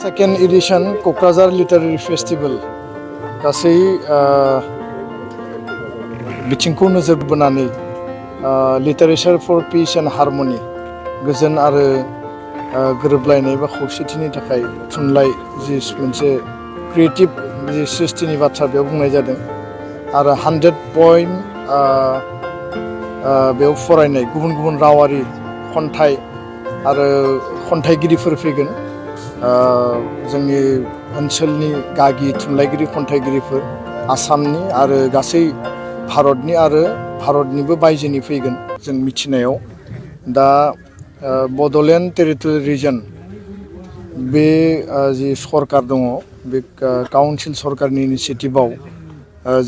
second edition Kokrajhar literary festival गासै बिथिंखौ नोजोर बोनानै लिटारेचार फर पिस एन्ड हारमनि गोजोन आरो गोरोबलायनाय बा खौसेथिनि थाखाय थुनलाइ जि मोनसे क्रिएटिभ जि सृष्टिनि बाथ्रा बेयाव बुंनाय जादों आरो 100 पइन्ट बेयाव फरायनाय गुबुन गुबुन रावारि खन्थाइ आरो खन्थाइगिरिफोर फैगोन जोंनि ओनसोलनि गागि थुनलाइगिरि खन्थाइगिरिफोर आसामनि आरो गासै भारतनि आरो भारतनिबो बायजोनि फैगोन जों मिथिनायाव दा बड'लेण्ड टेरिटरियेल रिजन बे जि सरकार दङ बे काउन्सिल सरकारनि इनिसियेटिभआव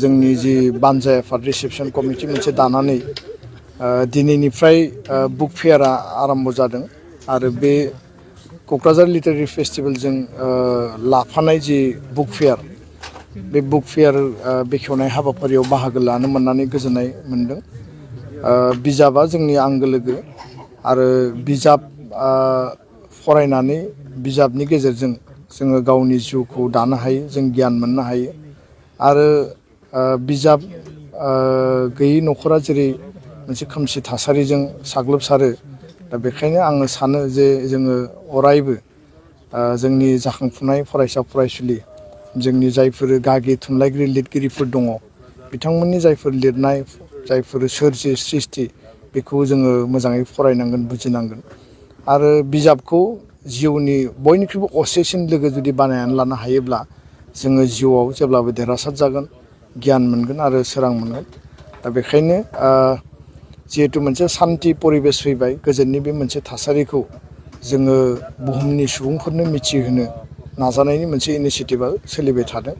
जोंनि जि बानजाय आफाद रिसेपसन कमिटि मोनसे दानानै दिनैनिफ्राय बुक फेयारा आरम्भ जादों आरो बे क'क्राझार लिटारेरि फेस्टिवलजों लाफानाय जि बुक फेयार बे बुक फेयार बेखेवनाय हाबाफारियाव बाहागो लानो मोननानै गोजोननाय मोनदों बिजाबा जोंनि आंगो लोगो आरो बिजाब फरायनानै बिजाबनि गेजेरजों जोङो गावनि जिउखौ दानो हायो जों गियान मोननो हायो आरो बिजाब गैयै न'खरा जेरै मोनसे खोमसि थासारिजों साग्लोबसारो दा बेखायनो आङो सानो जे जोङो अरायबो जोंनि जाखांफुनाय फरायसा फरायसुलि जोंनि जायफोर गागि थुनलाइगिरि लिरगिरिफोर दङ बिथांमोननि जायफोर लिरनाय जायफोर सोरजि सृष्टि बेखौ जोङो मोजाङै फरायनांगोन बुजिनांगोन आरो बिजाबखौ जिउनि बयनिख्रुइबो असेसिन लोगो जुदि बानायनानै लानो हायोब्ला जोङो जिउआव जेब्लाबो देरहासार जागोन गियान मोनगोन आरो सोरां मोनगोन दा बेखायनो जिहेतु मोनसे सान्थि परिबेस फैबाय गोजोननि बे मोनसे थासारिखौ जोङो बुहुमनि सुबुंफोरनो मिथिहोनो नाजानायनि मोनसे इनिसियेटिभआ सोलिबाय थादों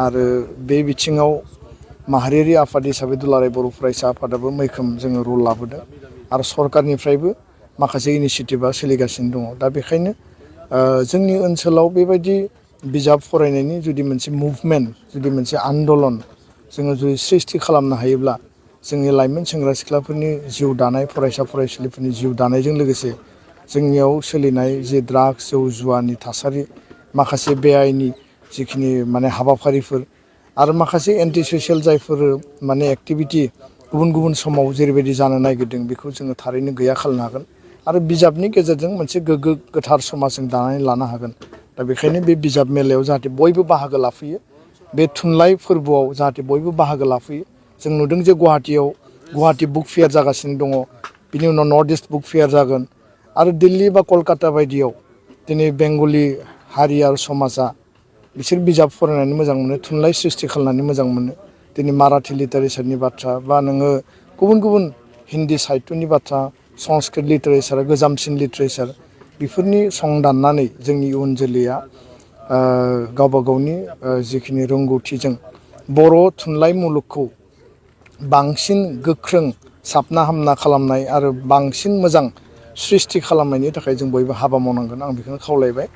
आरो बे बिथिङाव माहारियारि आफाद हिसाबै दुलाराय बर' फरायसा आफादाबो मैखोम जोङो रल लाबोदों आरो सरकारनिफ्रायबो माखासे इनिसियेटिभआ सोलिगासिनो दङ दा बेखायनो जोंनि ओनसोलाव बेबायदि बिजाब फरायनायनि जुदि मोनसे मुभमेन्ट जुदि मोनसे आन्दलन जोङो जुदि सृष्टि खालामनो हायोब्ला जोंनि लाइमोन सेंग्रा सिख्लाफोरनि जिउ दानाय फरायसा फरायसुलिफोरनि जिउ दानायजों लोगोसे जोंनियाव सोलिनाय जे ड्राग्स जौ जुवानि थासारि माखासे बेआइनि जिखिनि माने हाबाफारिफोर आरो माखासे एन्टि ससियेल जायफोर माने एक्टिभिटि गुबुन गुबुन समाव जेरैबायदि जानो नागिरदों बेखौ जोङो थारैनो गैया खालामनो हागोन आरो बिजाबनि गेजेरजों मोनसे गोग्गो गोथार समाज जों दानानै लानो हागोन दा बेखायनो बे बिजाब मेलायाव जाहाथे बयबो बाहागो लाफैयो बे थुनलाइ फोरबोआव जाहाथे बयबो बाहागो लाफैयो जों नुदों जे गुवाहाटि बुक फेयार जागासिनो दङ बिनि उनाव नर्थ इस्ट बुक फेयार जागोन आरो दिल्ली बा कलकाता बायदियाव दिनै बेंगलि हारि आरो समाजा बिसोर बिजाब फरायनानै मोजां मोनो थुनलाइ सृष्टि खालामनानै मोजां मोनो दिनै माराठी लिटारेचारनि बाथ्रा बा नोङो गुबुन गुबुन हिन्दी साहित्यनि बाथ्रा संस्कृत लिटारेचार गोजामसिन लिटारेचार बेफोरनि सं दाननानै जोंनि इयुन जोलैया गावबा गावनि जिखिनि रोंगौथिजों बर' थुनलाइ मुलुगखौ बांसिन गोख्रों साबना हामना खालामनाय आरो बांसिन मोजां सृष्टि खालामनायनि थाखाय जों बयबो हाबा मावनांगोन आं बेखौनो खावलायबाय